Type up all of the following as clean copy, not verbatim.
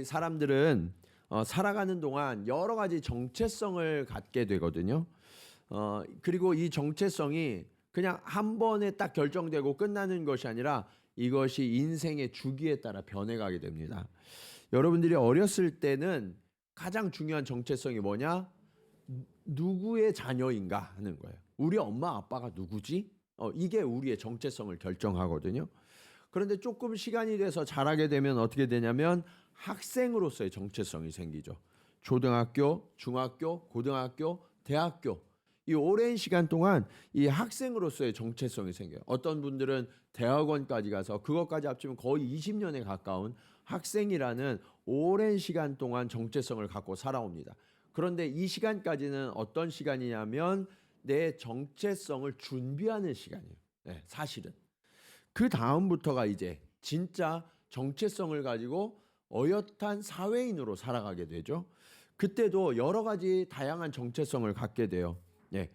사람들은 살아가는 동안 여러 가지 정체성을 갖게 되거든요. 그리고 이 정체성이 그냥 한 번에 딱 결정되고 끝나는 것이 아니라 이것이 인생의 주기에 따라 변해가게 됩니다. 여러분들이 어렸을 때는 가장 중요한 정체성이 뭐냐? 누구의 자녀인가 하는 거예요. 우리 엄마 아빠가 누구지? 이게 우리의 정체성을 결정하거든요. 그런데 조금 시간이 돼서 자라게 되면 어떻게 되냐면 학생으로서의 정체성이 생기죠. 초등학교, 중학교, 고등학교, 대학교. 이 오랜 시간 동안 이 학생으로서의 정체성이 생겨요. 어떤 분들은 대학원까지 가서 그것까지 합치면 거의 20년에 가까운 학생이라는 오랜 시간 동안 정체성을 갖고 살아옵니다. 그런데 이 시간까지는 어떤 시간이냐면 내 정체성을 준비하는 시간이에요. 네, 사실은. 그 다음부터가 이제 진짜 정체성을 가지고 어엿한 사회인으로 살아가게 되죠. 그때도 여러 가지 다양한 정체성을 갖게 돼요. 예.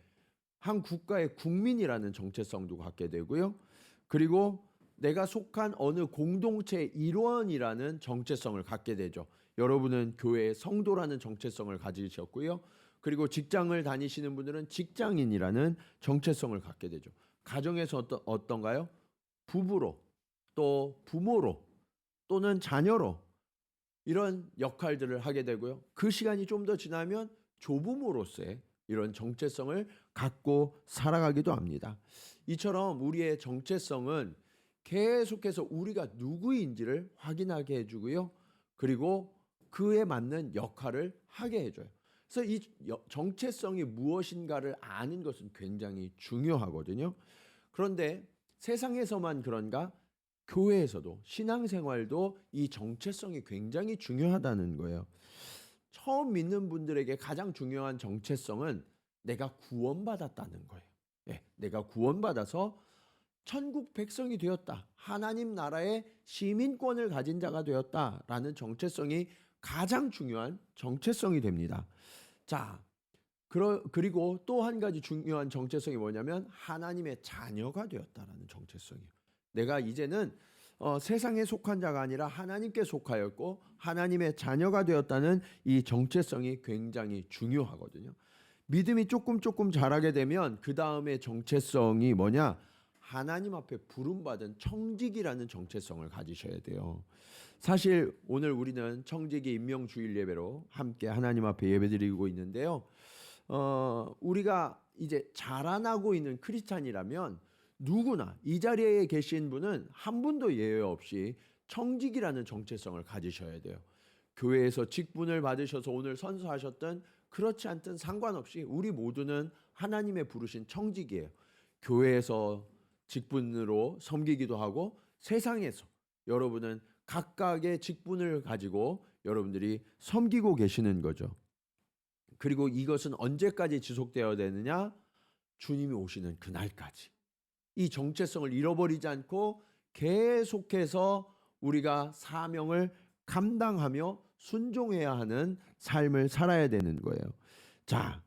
한 국가의 국민이라는 정체성도 갖게 되고요. 그리고 내가 속한 어느 공동체의 일원이라는 정체성을 갖게 되죠. 여러분은 교회의 성도라는 정체성을 가지셨고요. 그리고 직장을 다니시는 분들은 직장인이라는 정체성을 갖게 되죠. 가정에서 어떤가요? 부부로, 또 부모로, 또는 자녀로 이런 역할들을 하게 되고요. 그 시간이 좀 더 지나면 조부모로서의 이런 정체성을 갖고 살아가기도 합니다. 이처럼 우리의 정체성은 계속해서 우리가 누구인지를 확인하게 해주고요. 그리고 그에 맞는 역할을 하게 해줘요. 그래서 이 정체성이 무엇인가를 아는 것은 굉장히 중요하거든요. 그런데 세상에서만 그런가? 교회에서도 신앙생활도 이 정체성이 굉장히 중요하다는 거예요. 처음 믿는 분들에게 가장 중요한 정체성은 내가 구원받았다는 거예요. 예, 내가 구원받아서 천국 백성이 되었다. 하나님 나라의 시민권을 가진 자가 되었다라는 정체성이 가장 중요한 정체성이 됩니다. 자, 그리고 또 한 가지 중요한 정체성이 뭐냐면 하나님의 자녀가 되었다라는 정체성이에요. 내가 이제는 세상에 속한 자가 아니라 하나님께 속하였고 하나님의 자녀가 되었다는 이 정체성이 굉장히 중요하거든요. 믿음이 조금 자라게 되면 그 다음에 정체성이 뭐냐? 하나님 앞에 부름받은 청직이라는 정체성을 가지셔야 돼요. 사실 오늘 우리는 청직이 임명주일 예배로 함께 하나님 앞에 예배드리고 있는데요. 우리가 이제 자라나고 있는 크리스찬이라면 누구나 이 자리에 계신 분은 한 분도 예외 없이 청직이라는 정체성을 가지셔야 돼요. 교회에서 직분을 받으셔서 오늘 선서하셨든 그렇지 않든 상관없이 우리 모두는 하나님의 부르신 청직이에요. 교회에서 직분으로 섬기기도 하고 세상에서 여러분은 각각의 직분을 가지고 여러분들이 섬기고 계시는 거죠. 그리고 이것은 언제까지 지속되어야 되느냐? 주님이 오시는 그날까지. 이 정체성을 잃어버리지 않고 계속해서 우리가 사명을 감당하며 순종해야 하는 삶을 살아야 되는 거예요. 자,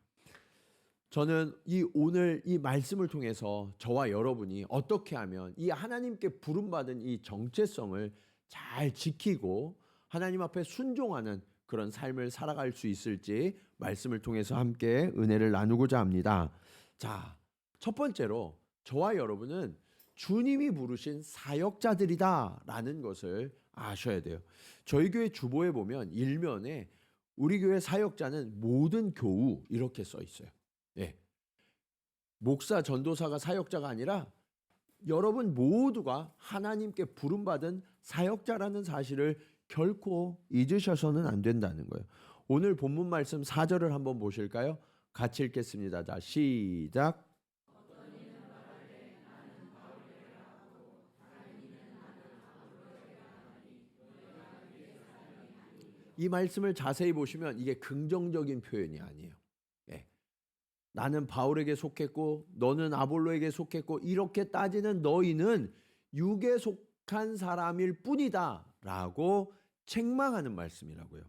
저는 오늘 이 말씀을 통해서 저와 여러분이 어떻게 하면 이 하나님께 부름받은 이 정체성을 잘 지키고 하나님 앞에 순종하는 그런 삶을 살아갈 수 있을지 말씀을 통해서 함께 은혜를 나누고자 합니다. 자, 첫 번째로 저와 여러분은 주님이 부르신 사역자들이다라는 것을 아셔야 돼요. 저희 교회 주보에 보면 일면에 우리 교회 사역자는 모든 교우 이렇게 써 있어요. 예. 목사, 전도사가 사역자가 아니라 여러분 모두가 하나님께 부름받은 사역자라는 사실을 결코 잊으셔서는 안 된다는 거예요. 오늘 본문 말씀 4절을 한번 보실까요? 같이 읽겠습니다. 자, 시작. 이 말씀을 자세히 보시면 이게 긍정적인 표현이 아니에요. 예. 나는 바울에게 속했고 너는 아볼로에게 속했고 이렇게 따지는 너희는 육에 속한 사람일 뿐이다 라고 책망하는 말씀이라고요.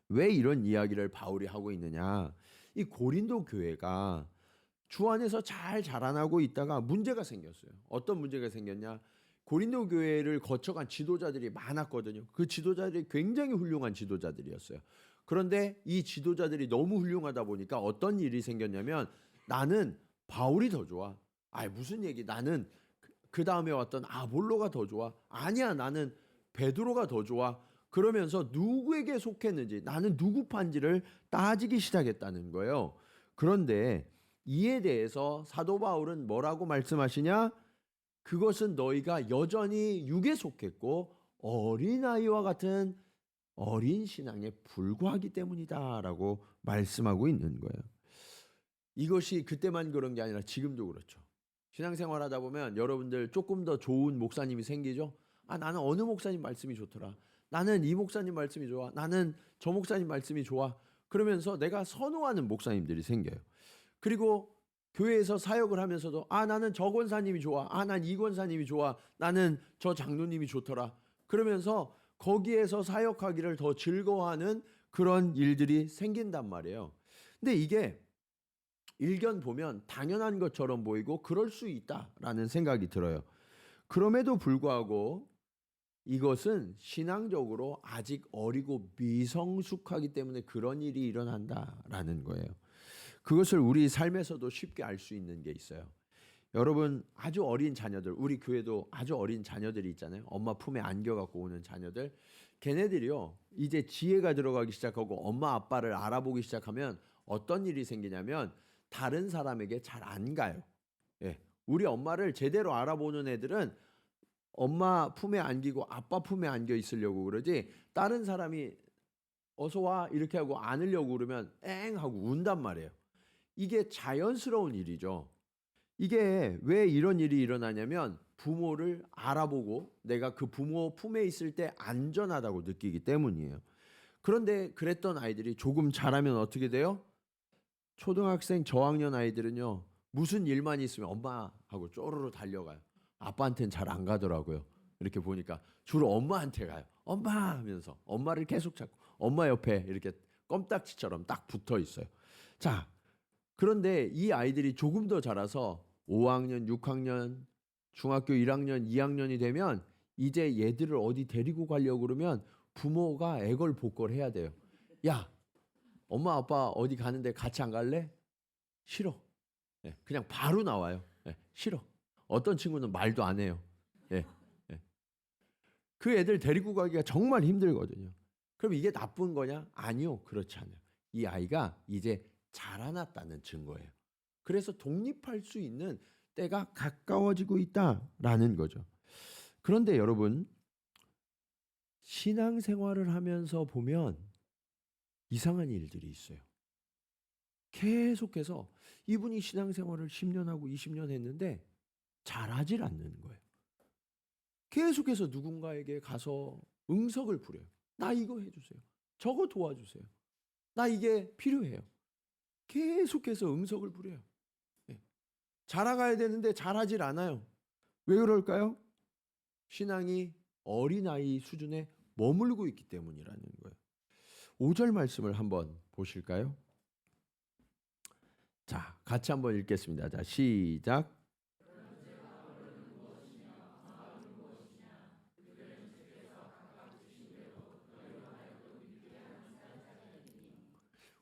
왜 이런 이야기를 바울이 하고 있느냐? 이 고린도 교회가 주 안에서 잘 자라나고 있다가 문제가 생겼어요. 어떤 문제가 생겼냐? 고린도 교회를 거쳐간 지도자들이 많았거든요. 그 지도자들이 굉장히 훌륭한 지도자들이었어요. 그런데 이 지도자들이 너무 훌륭하다 보니까 어떤 일이 생겼냐면 나는 바울이 더 좋아. 무슨 얘기? 나는 그 다음에 왔던 아볼로가 더 좋아. 아니야, 나는 베드로가 더 좋아. 그러면서 누구에게 속했는지, 나는 누구 판지를 따지기 시작했다는 거예요. 그런데 이에 대해서 사도 바울은 뭐라고 말씀하시냐? 그것은 너희가 여전히 육에 속했고 어린아이와 같은 어린 신앙에 불과하기 때문이다라고 말씀하고 있는 거예요. 이것이 그때만 그런 게 아니라 지금도 그렇죠. 신앙생활 하다 보면 여러분들 조금 더 좋은 목사님이 생기죠. 나는 어느 목사님 말씀이 좋더라. 나는 이 목사님 말씀이 좋아. 나는 저 목사님 말씀이 좋아. 그러면서 내가 선호하는 목사님들이 생겨요. 그리고 교회에서 사역을 하면서도 나는 저 권사님이 좋아. 난 이 권사님이 좋아. 나는 저 장로님이 좋더라. 그러면서 거기에서 사역하기를 더 즐거워하는 그런 일들이 생긴단 말이에요. 근데 이게 일견 보면 당연한 것처럼 보이고 그럴 수 있다라는 생각이 들어요. 그럼에도 불구하고 이것은 신앙적으로 아직 어리고 미성숙하기 때문에 그런 일이 일어난다라는 거예요. 그것을 우리 삶에서도 쉽게 알 수 있는 게 있어요. 여러분, 아주 어린 자녀들, 우리 교회도 아주 어린 자녀들이 있잖아요. 엄마 품에 안겨갖고 오는 자녀들. 걔네들이요, 이제 지혜가 들어가기 시작하고 엄마 아빠를 알아보기 시작하면 어떤 일이 생기냐면 다른 사람에게 잘 안 가요. 우리 엄마를 제대로 알아보는 애들은 엄마 품에 안기고 아빠 품에 안겨 있으려고 그러지, 다른 사람이 어서 와 이렇게 하고 안으려고 그러면 엥 하고 운단 말이에요. 이게 자연스러운 일이죠. 이게 왜 이런 일이 일어나냐면 부모를 알아보고 내가 그 부모 품에 있을 때 안전하다고 느끼기 때문이에요. 그런데 그랬던 아이들이 조금 자라면 어떻게 돼요? 초등학생 저학년 아이들은요, 무슨 일만 있으면 엄마하고 쪼르르 달려가요. 아빠한테는 잘 안 가더라고요. 이렇게 보니까 주로 엄마한테 가요. 엄마 하면서 엄마를 계속 찾고 엄마 옆에 이렇게 껌딱지처럼 딱 붙어 있어요. 자, 그런데 이 아이들이 조금 더 자라서 5학년, 6학년, 중학교 1학년, 2학년이 되면 이제 얘들을 어디 데리고 가려고 그러면 부모가 애걸복걸 해야 돼요. 야, 엄마 아빠 어디 가는데 같이 안 갈래? 싫어. 그냥 바로 나와요. 싫어. 어떤 친구는 말도 안 해요. 그 애들 데리고 가기가 정말 힘들거든요. 그럼 이게 나쁜 거냐? 아니요, 그렇지 않아요. 이 아이가 이제 자라났다는 증거예요. 그래서 독립할 수 있는 때가 가까워지고 있다라는 거죠. 그런데 여러분, 신앙생활을 하면서 보면 이상한 일들이 있어요. 계속해서 이분이 신앙생활을 10년하고 20년 했는데 잘하질 않는 거예요. 계속해서 누군가에게 가서 응석을 부려요. 나 이거 해주세요. 저거 도와주세요. 나 이게 필요해요. 계속해서 응석을 부려요. 자라가야 되는데 잘하질 않아요. 왜 그럴까요? 신앙이 어린아이 수준에 머물고 있기 때문이라는 거예요. 5절 말씀을 한번 보실까요? 자, 같이 한번 읽겠습니다. 자, 시작.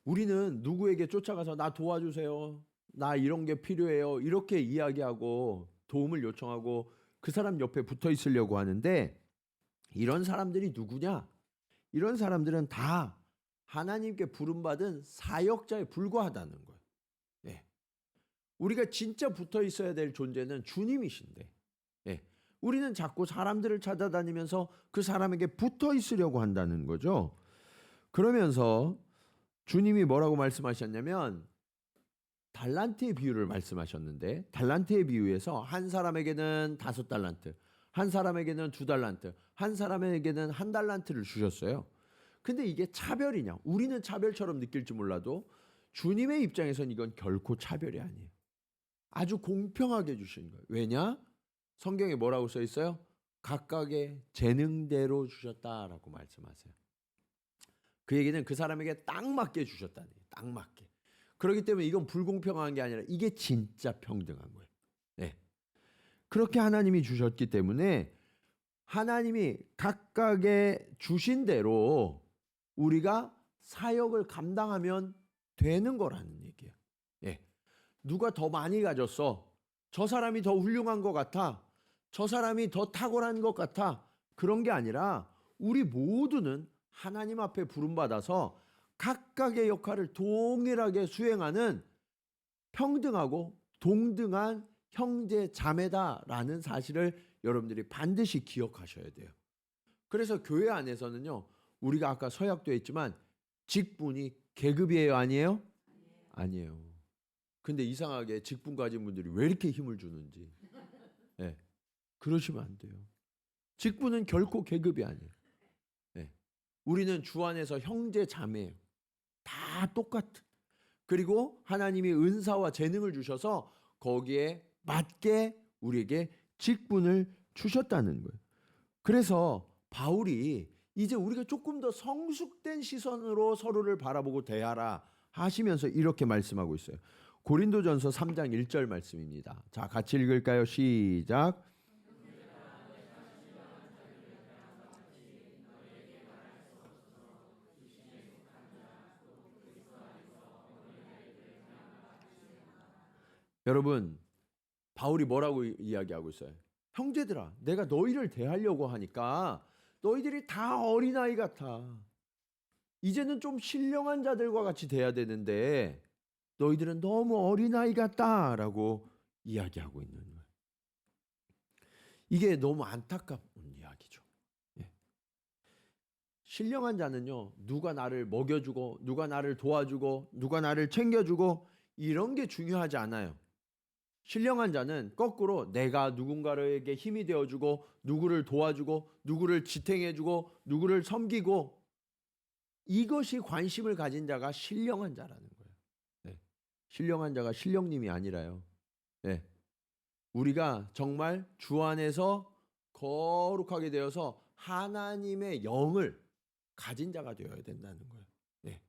우리는 누구에게 쫓아가서 나 도와주세요. 나 이런 게 필요해요. 이렇게 이야기하고 도움을 요청하고 그 사람 옆에 붙어 있으려고 하는데, 이런 사람들이 누구냐? 이런 사람들은 다 하나님께 부름받은 사역자에 불과하다는 거예요. 우리가 진짜 붙어 있어야 될 존재는 주님이신데, 우리는 자꾸 사람들을 찾아다니면서 그 사람에게 붙어 있으려고 한다는 거죠. 그러면서 주님이 뭐라고 말씀하셨냐면 달란트의 비유를 말씀하셨는데, 달란트의 비유에서 한 사람에게는 5달란트, 한 사람에게는 2달란트, 한 사람에게는 1달란트를 주셨어요. 근데 이게 차별이냐? 우리는 차별처럼 느낄지 몰라도 주님의 입장에선 이건 결코 차별이 아니에요. 아주 공평하게 주신 거예요. 왜냐? 성경에 뭐라고 써 있어요? 각각의 재능대로 주셨다라고 말씀하세요. 그 얘기는 그 사람에게 딱 맞게 주셨다는 거예요. 딱 맞게. 그렇기 때문에 이건 불공평한 게 아니라 이게 진짜 평등한 거예요. 그렇게 하나님이 주셨기 때문에 하나님이 각각의 주신 대로 우리가 사역을 감당하면 되는 거라는 얘기예요. 예. 누가 더 많이 가졌어? 저 사람이 더 훌륭한 것 같아? 저 사람이 더 탁월한 것 같아? 그런 게 아니라 우리 모두는 하나님 앞에 부름받아서 각각의 역할을 동일하게 수행하는 평등하고 동등한 형제 자매다라는 사실을 여러분들이 반드시 기억하셔야 돼요. 그래서 교회 안에서는요, 우리가 아까 서약도 했지만 직분이 계급이에요, 아니에요? 아니에요. 근데 이상하게 직분 가진 분들이 왜 이렇게 힘을 주는지, 네, 그러시면 안 돼요. 직분은 결코 계급이 아니에요. 네. 우리는 주 안에서 형제 자매예요. 다 똑같은. 그리고 하나님이 은사와 재능을 주셔서 거기에 맞게 우리에게 직분을 주셨다는 거예요. 그래서 바울이 이제 우리가 조금 더 성숙된 시선으로 서로를 바라보고 대하라 하시면서 이렇게 말씀하고 있어요. 고린도전서 3장 1절 말씀입니다. 자, 같이 읽을까요? 시작. 여러분, 바울이 뭐라고 이야기하고 있어요? 형제들아, 내가 너희를 대하려고 하니까 너희들이 다 어린아이 같아. 이제는 좀 신령한 자들과 같이 돼야 되는데 너희들은 너무 어린아이 같다라고 이야기하고 있는 거예요. 이게 너무 안타까운 이야기죠. 예. 신령한 자는요, 누가 나를 먹여주고 누가 나를 도와주고 누가 나를 챙겨주고 이런 게 중요하지 않아요. 신령한 자는 거꾸로 내가 누군가에게 힘이 되어주고 누구를 도와주고 누구를 지탱해주고 누구를 섬기고 이것이 관심을 가진 자가 신령한 자라는 거예요. 네. 신령한 자가 신령님이 아니라요. 네. 우리가 정말 주 안에서 거룩하게 되어서 하나님의 영을 가진 자가 되어야 된다는 거예요. 네.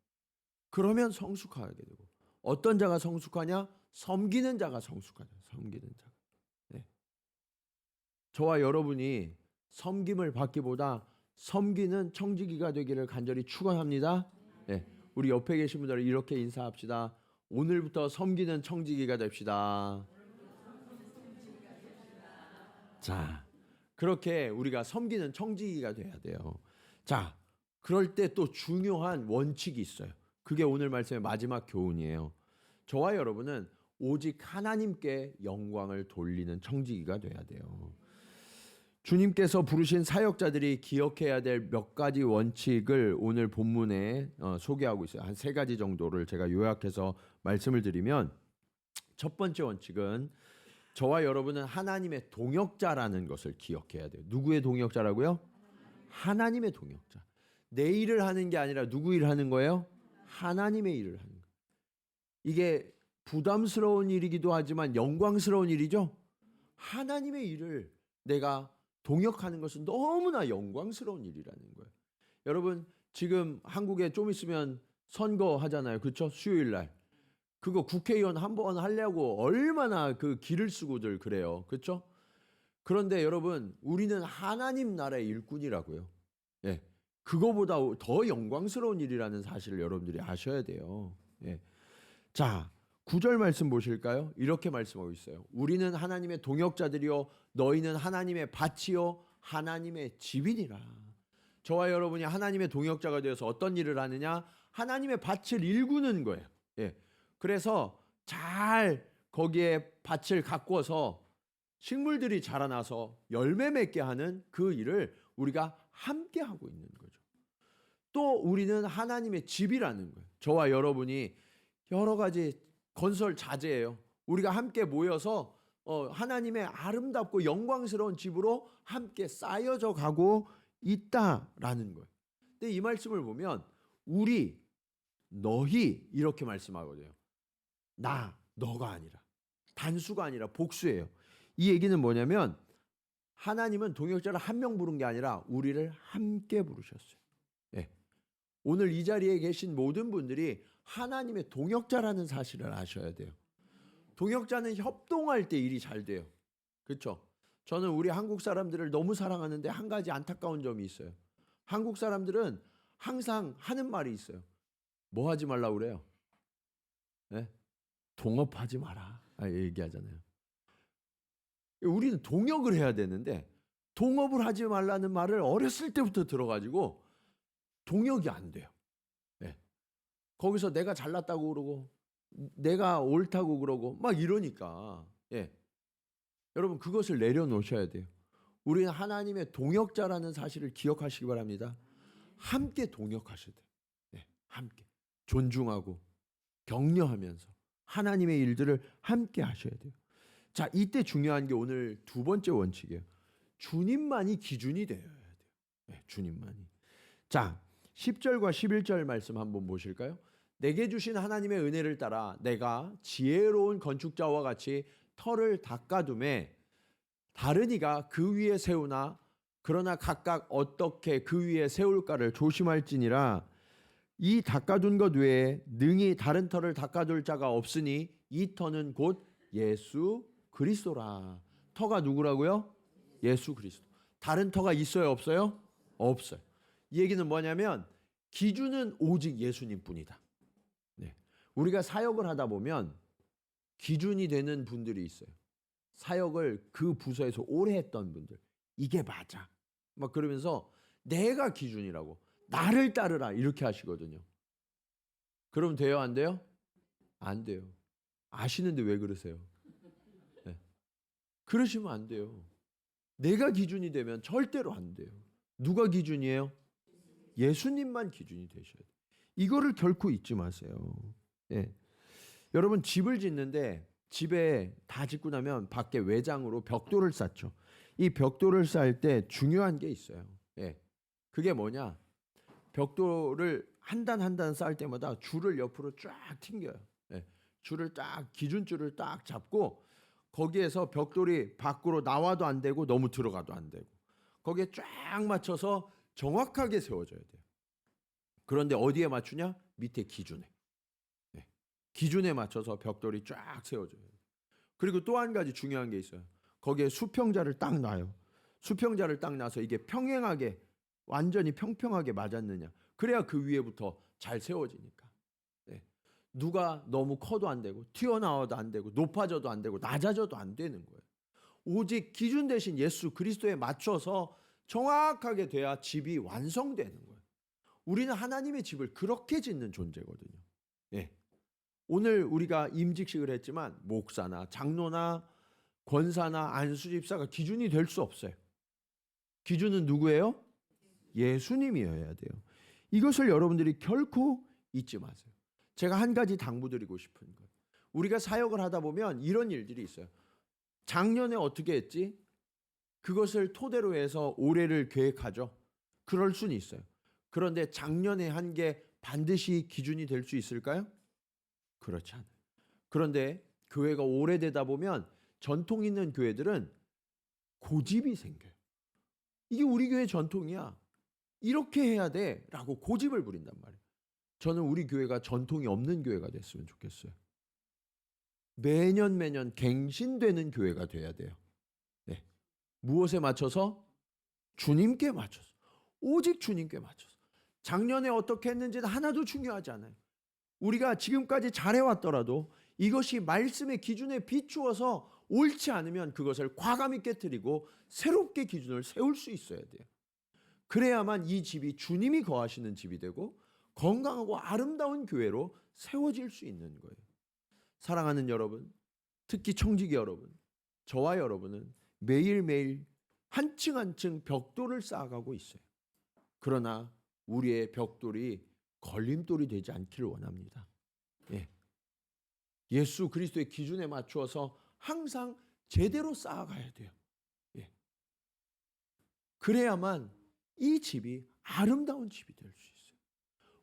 그러면 성숙하게 되고 어떤 자가 성숙하냐? 섬기는 자가 성숙하죠. 섬기는 자. 네. 저와 여러분이 섬김을 받기보다 섬기는 청지기가 되기를 간절히 축원합니다. 네. 우리 옆에 계신 분들 이렇게 인사합시다. 오늘부터 섬기는 청지기가 됩시다. 자, 그렇게 우리가 섬기는 청지기가 돼야 돼요. 자, 그럴 때 또 중요한 원칙이 있어요. 그게 오늘 말씀의 마지막 교훈이에요. 저와 여러분은 오직 하나님께 영광을 돌리는 청지기가 돼야 돼요. 주님께서 부르신 사역자들이 기억해야 될 몇 가지 원칙을 오늘 본문에 소개하고 있어요. 한 3가지 정도를 제가 요약해서 말씀을 드리면, 첫 번째 원칙은 저와 여러분은 하나님의 동역자라는 것을 기억해야 돼요. 누구의 동역자라고요? 하나님의 동역자. 내 일을 하는 게 아니라 누구 일을 하는 거예요? 하나님의 일을 하는 거예요. 이게 부담스러운 일이기도 하지만 영광스러운 일이죠. 하나님의 일을 내가 동역하는 것은 너무나 영광스러운 일이라는 거예요. 여러분, 지금 한국에 좀 있으면 선거 하잖아요. 그렇죠? 수요일 날. 그거 국회의원 한 번 하려고 얼마나 그 기를 쓰고들 그래요. 그렇죠? 그런데 여러분, 우리는 하나님 나라의 일꾼이라고요. 예. 그거보다 더 영광스러운 일이라는 사실을 여러분들이 아셔야 돼요. 예. 자, 9절 말씀 보실까요? 이렇게 말씀하고 있어요. 우리는 하나님의 동역자들이요 너희는 하나님의 밭이요 하나님의 집이니라. 저와 여러분이 하나님의 동역자가 되어서 어떤 일을 하느냐? 하나님의 밭을 일구는 거예요. 예. 그래서 잘 거기에 밭을 가꾸어서 식물들이 자라나서 열매 맺게 하는 그 일을 우리가 함께 하고 있는 거죠. 또 우리는 하나님의 집이라는 거예요. 저와 여러분이 여러 가지 건설 자재예요. 우리가 함께 모여서 하나님의 아름답고 영광스러운 집으로 함께 쌓여져 가고 있다라는 거예요. 근데 이 말씀을 보면 우리, 너희 이렇게 말씀하거든요. 나, 너가 아니라, 단수가 아니라 복수예요. 이 얘기는 뭐냐면 하나님은 동역자를 한 명 부른 게 아니라 우리를 함께 부르셨어요. 네. 오늘 이 자리에 계신 모든 분들이 하나님의 동역자라는 사실을 아셔야 돼요. 동역자는 협동할 때 일이 잘 돼요. 그렇죠? 저는 우리 한국 사람들을 너무 사랑하는데 한 가지 안타까운 점이 있어요. 한국 사람들은 항상 하는 말이 있어요. 뭐 하지 말라고 그래요? 네? 동업하지 마라. 얘기하잖아요. 우리는 동역을 해야 되는데 동업을 하지 말라는 말을 어렸을 때부터 들어가지고 동역이 안 돼요. 네. 거기서 내가 잘났다고 그러고 내가 옳다고 그러고 막 이러니까 여러분 그것을 내려놓으셔야 돼요. 우리는 하나님의 동역자라는 사실을 기억하시기 바랍니다. 함께 동역하셔야 돼요. 함께 존중하고 격려하면서 하나님의 일들을 함께 하셔야 돼요. 자, 이때 중요한 게 오늘 두 번째 원칙이에요. 주님만이 기준이 되어야 돼요. 주님만이. 자, 10절과 11절 말씀 한번 보실까요? 내게 주신 하나님의 은혜를 따라 내가 지혜로운 건축자와 같이 터를 닦아둠에 다른 이가 그 위에 세우나 그러나 각각 어떻게 그 위에 세울까를 조심할지니라. 이 닦아둔 것 외에 능히 다른 터를 닦아둘 자가 없으니 이 터는 곧 예수 그리스도라. 터가 누구라고요? 예수 그리스도. 다른 터가 있어요, 없어요? 없어요. 이 얘기는 뭐냐면 기준은 오직 예수님뿐이다. 우리가 사역을 하다 보면 기준이 되는 분들이 있어요. 사역을 그 부서에서 오래 했던 분들. 이게 맞아. 막 그러면서 내가 기준이라고. 나를 따르라. 이렇게 하시거든요. 그럼 돼요? 안 돼요? 안 돼요. 아시는데 왜 그러세요? 그러시면 안 돼요. 내가 기준이 되면 절대로 안 돼요. 누가 기준이에요? 예수님만 기준이 되셔야 돼요. 이거를 결코 잊지 마세요. 여러분 집을 짓는데 집에 다 짓고 나면 밖에 외장으로 벽돌을 쌓죠. 이 벽돌을 쌓을 때 중요한 게 있어요. 그게 뭐냐? 벽돌을 한 단 한 단 쌓을 때마다 줄을 옆으로 쫙 튕겨요. 줄을 딱 기준줄을 딱 잡고 거기에서 벽돌이 밖으로 나와도 안 되고 너무 들어가도 안 되고 거기에 쫙 맞춰서 정확하게 세워져야 돼요. 그런데 어디에 맞추냐? 밑에 기준에. 기준에 맞춰서 벽돌이 쫙 세워져요. 그리고 또 한 가지 중요한 게 있어요. 거기에 수평자를 딱 놔요. 수평자를 딱 놔서 이게 평행하게 완전히 평평하게 맞았느냐. 그래야 그 위에부터 잘 세워지니까. 누가 너무 커도 안 되고 튀어나와도 안 되고 높아져도 안 되고 낮아져도 안 되는 거예요. 오직 기준 대신 예수 그리스도에 맞춰서 정확하게 돼야 집이 완성되는 거예요. 우리는 하나님의 집을 그렇게 짓는 존재거든요. 오늘 우리가 임직식을 했지만 목사나 장로나 권사나 안수집사가 기준이 될 수 없어요. 기준은 누구예요? 예수님이어야 돼요. 이것을 여러분들이 결코 잊지 마세요. 제가 한 가지 당부드리고 싶은 것. 우리가 사역을 하다 보면 이런 일들이 있어요. 작년에 어떻게 했지? 그것을 토대로 해서 올해를 계획하죠. 그럴 수는 있어요. 그런데 작년에 한 게 반드시 기준이 될 수 있을까요? 그렇지 않아요. 그런데 교회가 오래되다 보면 전통 있는 교회들은 고집이 생겨요. 이게 우리 교회 전통이야. 이렇게 해야 돼 라고 고집을 부린단 말이에요. 저는 우리 교회가 전통이 없는 교회가 됐으면 좋겠어요. 매년 갱신되는 교회가 돼야 돼요. 무엇에 맞춰서? 주님께 맞춰서. 오직 주님께 맞춰서. 작년에 어떻게 했는지는 하나도 중요하지 않아요. 우리가 지금까지 잘해왔더라도 이것이 말씀의 기준에 비추어서 옳지 않으면 그것을 과감히 깨트리고 새롭게 기준을 세울 수 있어야 돼요. 그래야만 이 집이 주님이 거하시는 집이 되고 건강하고 아름다운 교회로 세워질 수 있는 거예요. 사랑하는 여러분, 특히 청지기 여러분, 저와 여러분은 매일매일 한 층 한 층 벽돌을 쌓아가고 있어요. 그러나 우리의 벽돌이 걸림돌이 되지 않기를 원합니다. 예수 그리스도의 기준에 맞추어서 항상 제대로 쌓아가야 돼요. 그래야만 이 집이 아름다운 집이 될 수 있어요.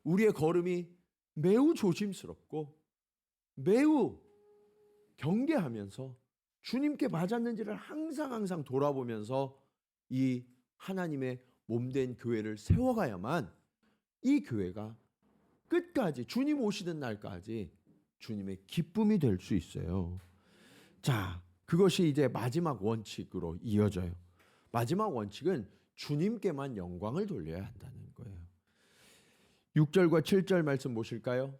우리의 걸음이 매우 조심스럽고 매우 경계하면서 주님께 맞았는지를 항상 돌아보면서 이 하나님의 몸된 교회를 세워가야만 이 교회가 끝까지 주님 오시는 날까지 주님의 기쁨이 될 수 있어요. 자, 그것이 이제 마지막 원칙으로 이어져요. 마지막 원칙은 주님께만 영광을 돌려야 한다는 거예요. 6절과 7절 말씀 보실까요?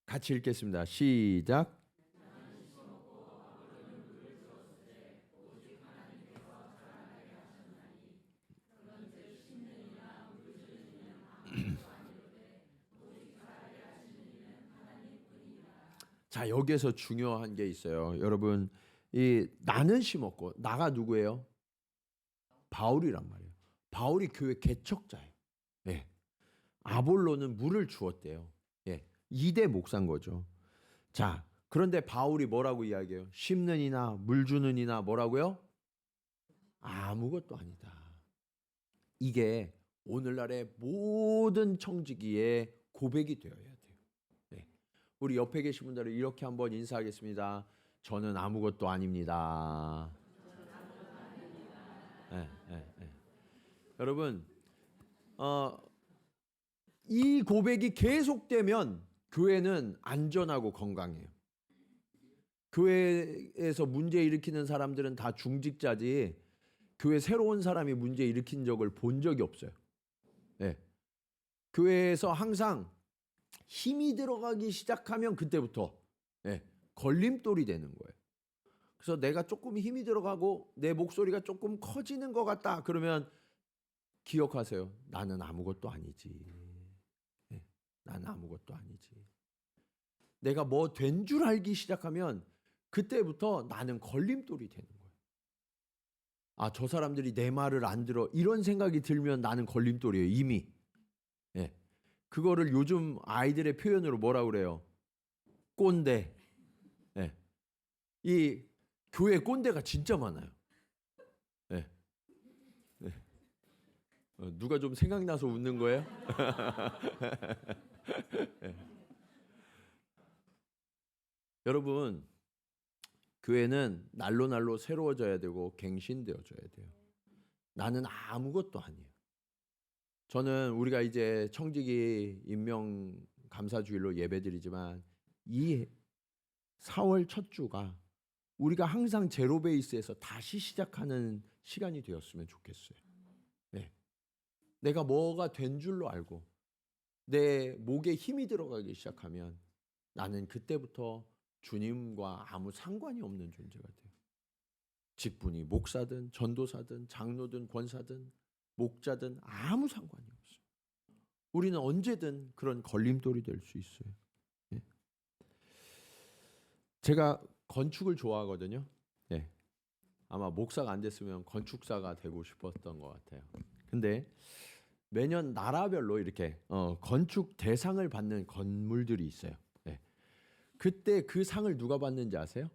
같이 읽겠습니다. 시작. 자, 여기에서 중요한 게 있어요. 여러분, 이 나는 심었고 나가 누구예요? 바울이란 말이에요. 바울이 교회 개척자예요. 예. 아볼로는 물을 주었대요. 예. 2대 목사인 거죠. 자, 그런데 바울이 뭐라고 이야기해요? 심는 이나 물 주는 이나 뭐라고요? 아무것도 아니다. 이게 오늘날의 모든 청지기의 고백이 되어야 돼요. 네. 우리 옆에 계신 분들은 이렇게 한번 인사하겠습니다. 저는 아무것도 아닙니다. 네, 네, 네. 여러분, 이 고백이 계속되면 교회는 안전하고 건강해요. 교회에서 문제 일으키는 사람들은 다 중직자지 교회 새로운 사람이 문제 일으킨 적을 본 적이 없어요. 네. 교회에서 항상 힘이 들어가기 시작하면 그때부터 걸림돌이 되는 거예요. 그래서 내가 조금 힘이 들어가고 내 목소리가 조금 커지는 것 같다. 그러면 기억하세요. 나는 아무것도 아니지. 나는 아무것도 아니지. 내가 뭐 된 줄 알기 시작하면 그때부터 나는 걸림돌이 되는 거예요. 아, 저 사람들이 내 말을 안 들어. 이런 생각이 들면 나는 걸림돌이에요. 이미. 그거를 요즘 아이들의 표현으로 뭐라고 그래요? 꼰대. 이 교회 꼰대가 진짜 많아요. 누가 좀 생각나서 웃는 거예요? 여러분, 교회는 날로 날로 새로워져야 되고 갱신되어져야 돼요. 나는 아무것도 아니에요. 저는 우리가 이제 청지기 임명 감사주일로 예배드리지만 이 4월 첫 주가 우리가 항상 제로 베이스에서 다시 시작하는 시간이 되었으면 좋겠어요. 내가 뭐가 된 줄로 알고 내 목에 힘이 들어가기 시작하면 나는 그때부터 주님과 아무 상관이 없는 존재가 돼요. 직분이 목사든 전도사든 장로든 권사든 목자든 아무 상관이 없어요. 우리는 언제든 그런 걸림돌이 될 수 있어요. 제가 건축을 좋아하거든요. 아마 목사가 안 됐으면 건축사가 되고 싶었던 것 같아요. 근데 매년 나라별로 이렇게 건축 대상을 받는 건물들이 있어요. 그때 그 상을 누가 받는지 아세요?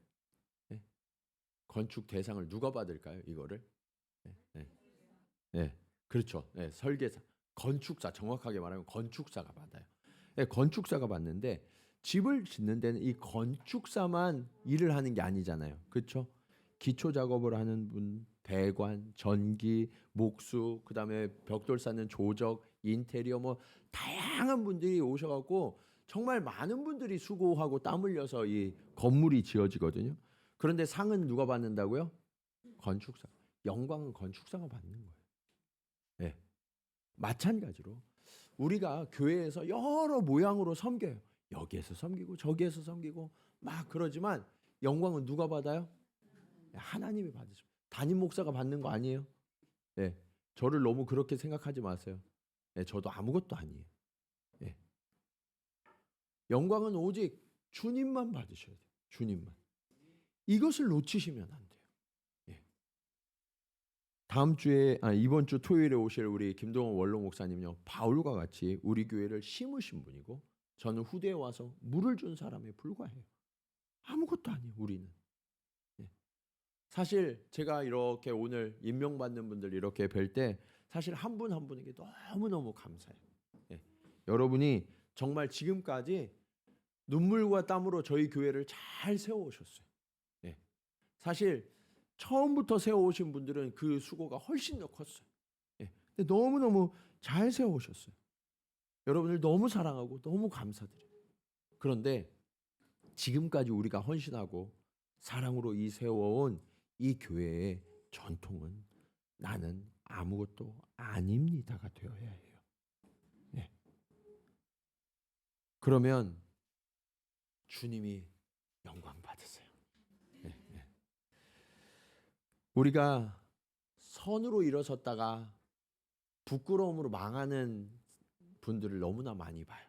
건축 대상을 누가 받을까요? 이거를? 그렇죠. 설계사, 건축사, 정확하게 말하면 건축사가 받아요. 건축사가 받는데 집을 짓는 데는 이 건축사만 일을 하는 게 아니잖아요. 그렇죠? 기초 작업을 하는 분, 배관, 전기, 목수, 그다음에 벽돌 쌓는 조적, 인테리어 뭐 다양한 분들이 오셔갖고 정말 많은 분들이 수고하고 땀 흘려서 이 건물이 지어지거든요. 그런데 상은 누가 받는다고요? 건축사. 영광은 건축사가 받는 거예요. 마찬가지로 우리가 교회에서 여러 모양으로 섬겨요. 여기에서 섬기고 저기에서 섬기고 막 그러지만 영광은 누가 받아요? 하나님이 받으십니다. 담임 목사가 받는 거 아니에요. 저를 너무 그렇게 생각하지 마세요. 저도 아무것도 아니에요. 영광은 오직 주님만 받으셔야 돼요. 주님만. 이것을 놓치시면 안 돼요. 이번 주 토요일에 오실 우리 김동원 원로 목사님요, 바울과 같이 우리 교회를 심으신 분이고 저는 후대에 와서 물을 준 사람에 불과해요. 아무것도 아니에요. 우리는. 사실 제가 이렇게 오늘 임명받는 분들 이렇게 뵐 때 사실 한 분 한 분에게 너무너무 감사해요. 여러분이 정말 지금까지 눈물과 땀으로 저희 교회를 잘 세워오셨어요. 사실 처음부터 세워오신 분들은 그 수고가 훨씬 더 컸어요. 근데 너무너무 잘 세워오셨어요. 여러분을 너무 사랑하고 너무 감사드려요. 그런데 지금까지 우리가 헌신하고 사랑으로 이 세워온 이 교회의 전통은 나는 아무것도 아닙니다가 되어야 해요. 네. 그러면 주님이 영광 받으세요. 네. 네. 우리가 선으로 일어섰다가 부끄러움으로 망하는 분들을 너무나 많이 봐요.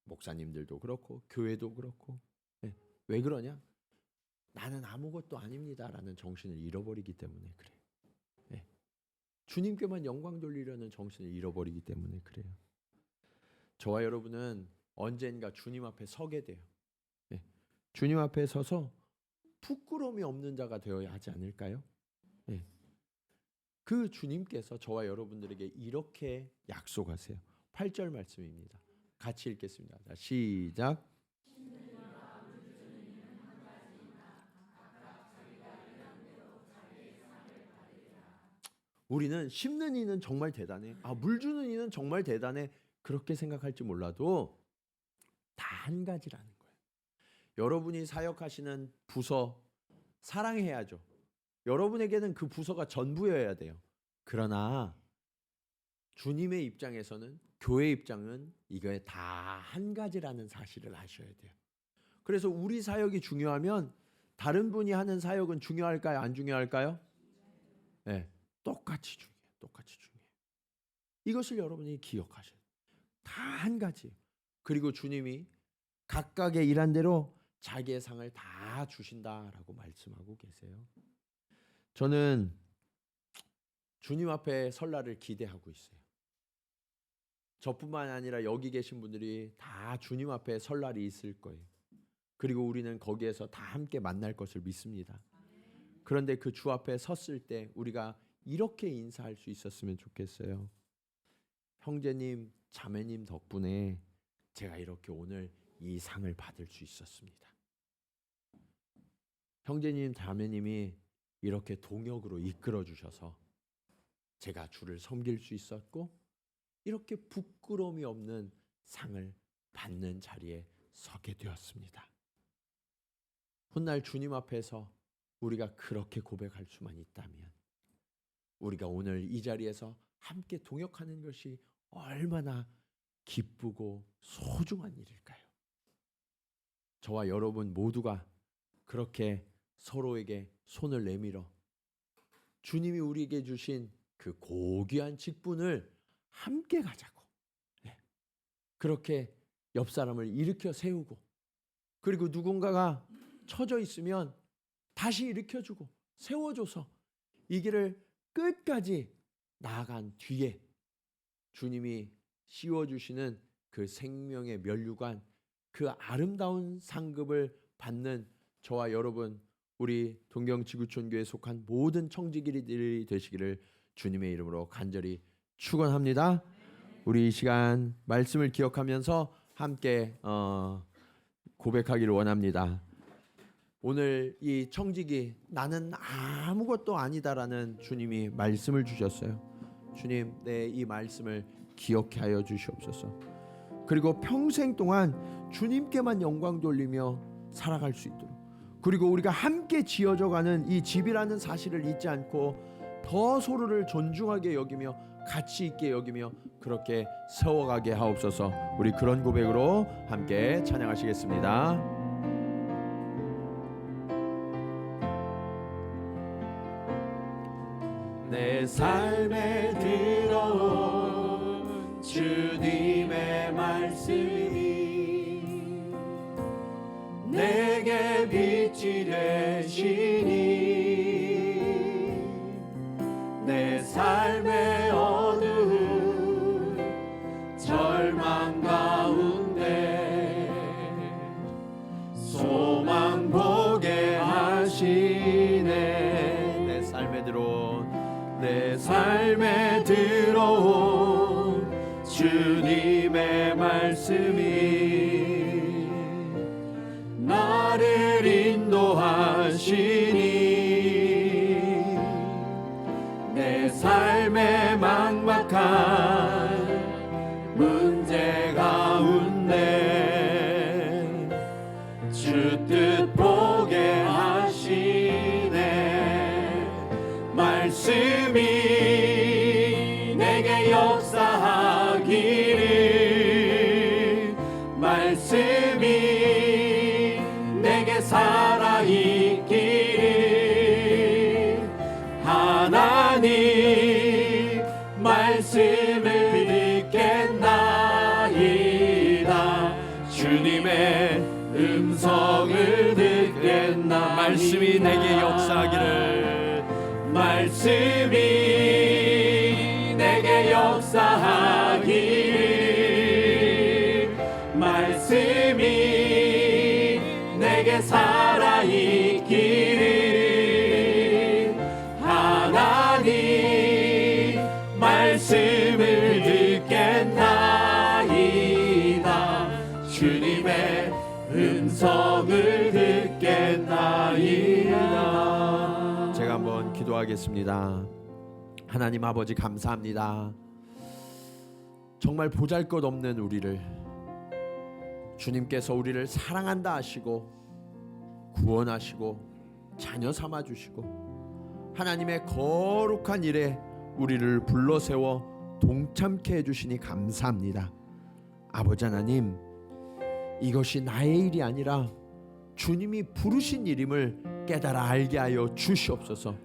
목사님들도 그렇고 교회도 그렇고. 네. 왜 그러냐? 나는 아무것도 아닙니다라는 정신을 잃어버리기 때문에 그래요. 네. 주님께만 영광 돌리려는 정신을 잃어버리기 때문에 그래요. 저와 여러분은 언젠가 주님 앞에 서게 돼요. 네. 주님 앞에 서서 부끄러움이 없는 자가 되어야 하지 않을까요? 네. 그 주님께서 저와 여러분들에게 이렇게 약속하세요. 8절 말씀입니다. 같이 읽겠습니다. 자, 시작. 우리는 심는 이는 정말 대단해. 물 주는 이는 정말 대단해. 그렇게 생각할지 몰라도 다 한 가지라는 거예요. 여러분이 사역하시는 부서 사랑해야죠. 여러분에게는 그 부서가 전부여야 돼요. 그러나 주님의 입장에서는, 교회 입장은 이거에 다 한 가지라는 사실을 아셔야 돼요. 그래서 우리 사역이 중요하면 다른 분이 하는 사역은 중요할까요? 안 중요할까요? 네, 똑같이 중요해요. 똑같이 중요해요. 이것을 여러분이 기억하셔야 돼요. 다 한 가지. 그리고 주님이 각각의 일한 대로 자기의 상을 다 주신다라고 말씀하고 계세요. 저는 주님 앞에 설날을 기대하고 있어요. 저뿐만 아니라 여기 계신 분들이 다 주님 앞에 설날이 있을 거예요. 그리고 우리는 거기에서 다 함께 만날 것을 믿습니다. 그런데 그 주 앞에 섰을 때 우리가 이렇게 인사할 수 있었으면 좋겠어요. 형제님, 자매님 덕분에 제가 이렇게 오늘 이 상을 받을 수 있었습니다. 형제님, 자매님이 이렇게 동역으로 이끌어 주셔서 제가 주를 섬길 수 있었고 이렇게 부끄러움이 없는 상을 받는 자리에 서게 되었습니다. 훗날 주님 앞에서 우리가 그렇게 고백할 수만 있다면 우리가 오늘 이 자리에서 함께 동역하는 것이 얼마나 기쁘고 소중한 일일까요? 저와 여러분 모두가 그렇게 서로에게 손을 내밀어 주님이 우리에게 주신 그 고귀한 직분을 함께 가자고. 네. 그렇게 옆 사람을 일으켜 세우고 그리고 누군가가 처져 있으면 다시 일으켜주고 세워줘서 이 길을 끝까지 나아간 뒤에 주님이 씌워주시는 그 생명의 면류관, 그 아름다운 상급을 받는 저와 여러분, 우리 동경지구촌교회에 속한 모든 청지기들이 되시기를 주님의 이름으로 간절히 축원합니다. 우리 이 시간 말씀을 기억하면서 함께 고백하기를 원합니다. 오늘 이 청지기 나는 아무것도 아니다라는 주님이 말씀을 주셨어요. 주님, 내 이 말씀을 기억해 하여 주시옵소서. 그리고 평생 동안 주님께만 영광 돌리며 살아갈 수 있도록, 그리고 우리가 함께 지어져가는 이 집이라는 사실을 잊지 않고 더 서로를 존중하게 여기며 가치 있게 여기며 그렇게 세워가게 하옵소서. 우리 그런 고백으로 함께 찬양하시겠습니다. 내 삶에 들어온 주님의 말씀이 내게 빛이 되시니 내 삶의 어두운 절망 가운데 소망 보게 하시네. 내 삶에 들어온 주님의 말씀이 나를 인도하시니 내 삶의 막막한 문제 가운데 주 뜻 보게 하시니 주님의 음성을 듣겠나니 말씀이 내게 역사하기를 말씀이 내게 역사하기를 말씀이 내게 살아있기를 하나님 말씀을 듣겠나이다 주님의 음성을 듣겠나이다. 제가 한번 기도하겠습니다. 하나님 아버지 감사합니다. 정말 보잘것없는 우리를 주님께서 우리를 사랑한다 하시고 구원하시고 자녀 삼아주시고 하나님의 거룩한 일에 우리를 불러세워 동참케 해주시니 감사합니다. 아버지 하나님, 이것이 나의 일이 아니라 주님이 부르신 일임을 깨달아 알게 하여 주시옵소서.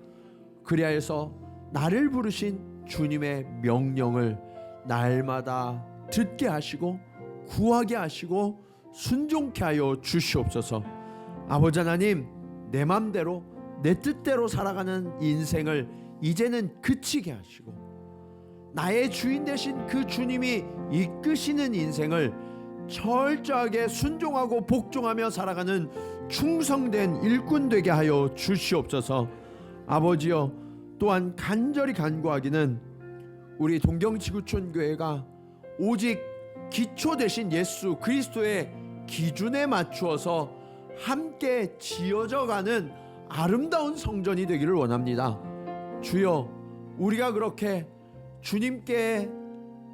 그리하여서 나를 부르신 주님의 명령을 날마다 듣게 하시고 구하게 하시고 순종케 하여 주시옵소서. 아버지 하나님, 내 맘대로 내 뜻대로 살아가는 인생을 이제는 그치게 하시고 나의 주인 되신 그 주님이 이끄시는 인생을 철저하게 순종하고 복종하며 살아가는 충성된 일꾼 되게 하여 주시옵소서. 아버지여, 또한 간절히 간구하기는 우리 동경지구촌 교회가 오직 기초 되신 예수 그리스도의 기준에 맞추어서 함께 지어져가는 아름다운 성전이 되기를 원합니다. 주여, 우리가 그렇게 주님께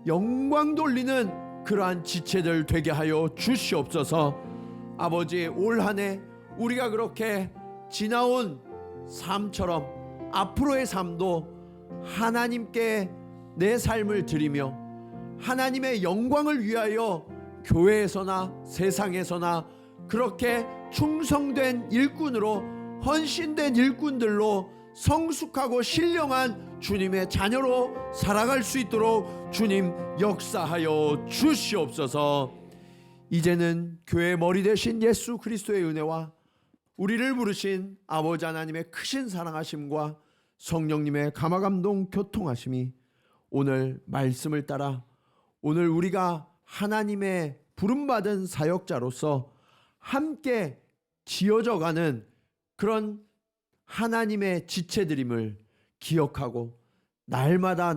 영광 돌리는 그러한 지체들 되게 하여 주시옵소서. 아버지, 올 한 해 우리가 그렇게 지나온 삶처럼 앞으로의 삶도 하나님께 내 삶을 드리며 하나님의 영광을 위하여 교회에서나 세상에서나 그렇게 충성된 일꾼으로 헌신된 일꾼들로 성숙하고 신령한 주님의 자녀로 살아갈 수 있도록 주님 역사하여 주시옵소서. 이제는 교회의 머리 되신 예수 그리스도의 은혜와 우리를 부르신 아버지 하나님의 크신 사랑하심과 성령님의 감화감동 교통하심이 오늘 말씀을 따라 오늘 우리가 하나님의 부름받은 사역자로서 함께 지어져가는 그런 하나님의 지체들임을 기억하고 날마다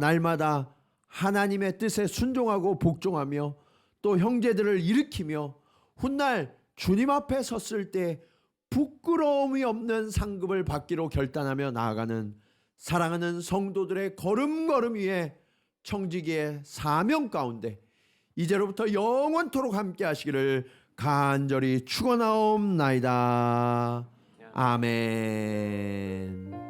하나님의 뜻에 순종하고 복종하며 또 형제들을 일으키며 훗날 주님 앞에 섰을 때 부끄러움이 없는 상급을 받기로 결단하며 나아가는 사랑하는 성도들의 걸음걸음 위에 청지기의 사명 가운데 이제로부터 영원토록 함께 하시기를 간절히 축원하옵나이다. 아멘.